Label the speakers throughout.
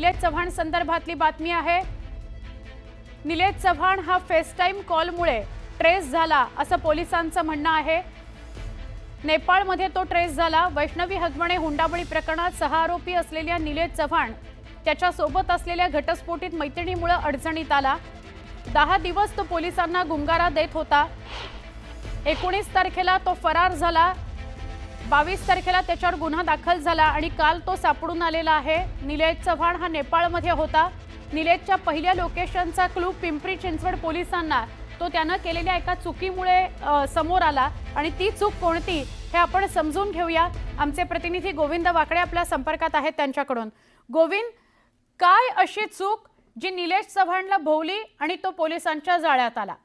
Speaker 1: निलेश चव्हाण संदर्भातली बातमी आहे। निलेश चव्हाण हा फेसटाईम कॉलमुळे ट्रेस झाला असं पोलिसांचं म्हणणं आहे। नेपाळमध्ये तो ट्रेस झाला। वैष्णवी हगवणे हुंडाबळी प्रकरणात 6 आरोपी असलेल्या निलेश चव्हाण त्याच्या सोबत असलेल्या घटस्फोटित मैत्रिणीमुळे अडचणीत आला। 10 दिवस तो पोलिसांना गुंगारा देत होता। 19 तारखेला तो फरार झाला। 22 तारखेला त्याच्यावर गुन्हा दाखल झाला आणि काल तो सापडून आलेला आहे। निलेश चव्हाण हा नेपाळमध्ये होता। निलेशच्या पहिल्या लोकेशनचा क्लू पिंपरी चिंचवड पोलिसांना तो त्यानं केलेल्या एका चुकीमुळे समोर आला आणि ती चूक कोणती हे आपण समजून घेऊया। आमचे प्रतिनिधी गोविंद वाकडे आपल्या संपर्कात आहेत त्यांच्याकडून। गोविंद, काय अशी चूक जी निलेश चव्हाणला भोवली आणि तो पोलिसांच्या जाळ्यात आला?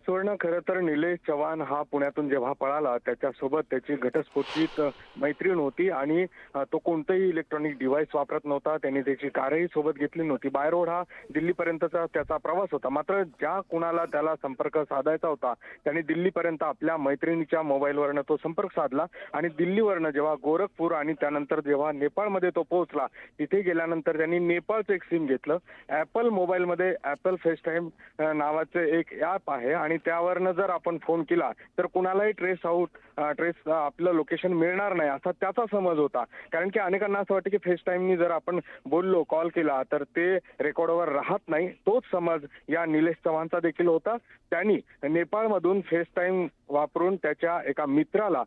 Speaker 2: सुवर्ण, खरं तर निलेश चव्हाण हा पुण्यातून जेव्हा पळाला त्याच्यासोबत त्याची घटस्फोटित मैत्रीण होती आणि तो कोणतेही इलेक्ट्रॉनिक डिव्हाइस वापरत नव्हता। त्यांनी त्याची कारही सोबत घेतली नव्हती। बाय रोड हा दिल्लीपर्यंतचा त्याचा प्रवास होता। मात्र ज्या कुणाला त्याला संपर्क साधायचा होता त्यांनी दिल्लीपर्यंत आपल्या मैत्रिणीच्या मोबाईलवरनं तो संपर्क साधला आणि दिल्लीवरनं जेव्हा गोरखपूर आणि त्यानंतर जेव्हा नेपाळमध्ये तो पोहोचला, तिथे गेल्यानंतर त्यांनी नेपाळचं एक सिम घेतलं। ॲपल मोबाईलमध्ये ॲपल फेसटाईम नावाचे एक ॲप आहे आणि त्यावरनं जर आपण फोन केला तर कुणालाही ट्रेस आपलं लोकेशन मिळणार नाही असा त्याचा समज होता। कारण की अनेकांना असं वाटतं की फेसटाईमनी जर आपण बोललो, कॉल केला तर ते रेकॉर्डवर राहत नाही। तोच समज या निलेश चव्हाणचा देखील होता। त्यांनी नेपाळमधून फेसटाईम वापरून त्याच्या एका मित्राला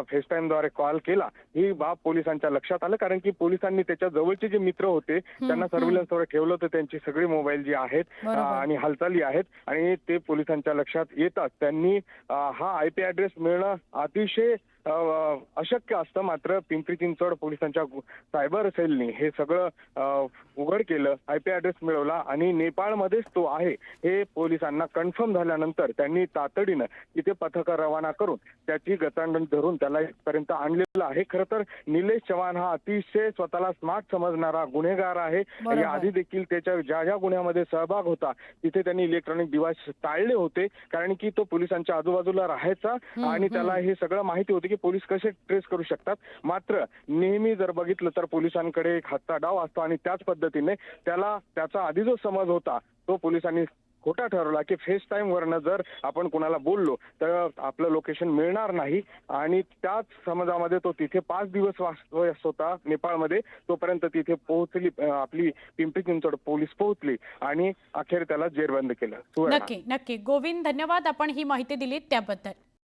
Speaker 2: फेसटाईमद्वारे कॉल केला। ही बाब पोलिसांच्या लक्षात आलं, कारण की पोलिसांनी त्याच्या जवळचे जे मित्र होते त्यांना सर्व्हिलन्सवर ठेवलं होतं। त्यांची सगळी मोबाईल जी आहेत आणि हालचाली आहेत आणि ते पोलिसांच्या लक्षात येतात त्यांनी हा IP ॲड्रेस मिळणं अतिशय अशक्य असतं। मात्र पिंपरी चिंचवड पोलिसांच्या सायबर सेलनी हे सगळं उघड केलं, IP ॲड्रेस मिळवला आणि नेपाळमध्येच तो आहे हे पोलिसांना कन्फर्म झाल्यानंतर त्यांनी तातडीनं तिथे पथक रवाना करून त्याची गचांडण धरून त्याला इथपर्यंत आणलेलं आहे। खरं तर निलेश चव्हाण हा अतिशय स्वतःला स्मार्ट समजणारा गुन्हेगार आहे। या आधी देखील त्याच्या ज्या ज्या गुन्ह्यामध्ये सहभाग होता तिथे त्यांनी इलेक्ट्रॉनिक डिव्हाइस टाळले होते, कारण की तो पोलिसांच्या आजूबाजूला राहायचा आणि त्याला हे सगळं माहिती होतं की पोलीस कसे ट्रेस करू शकतात। मात्र नेहमी जर बघितलं तर पोलिसांकडे एक हातचा डाव असतो आणि त्याच पद्धतीने त्याचा आधी जो समज होता तो पोलिसांनी खोटा ठरवला की फेसटाईम वरनं जर आपण कोणाला बोललो तर आपलं लोकेशन मिळणार नाही आणि त्याच समजामध्ये तो तिथे 5 दिवस वास्तव्यास होता नेपाळमध्ये। तोपर्यंत तिथे पोहोचली आपली पिंपरी चिंचवड पोलीस पोहोचली आणि अखेर त्याला जेरबंद केलं।
Speaker 1: नक्की गोविंद, धन्यवाद आपण ही माहिती दिलीत त्याबद्दल।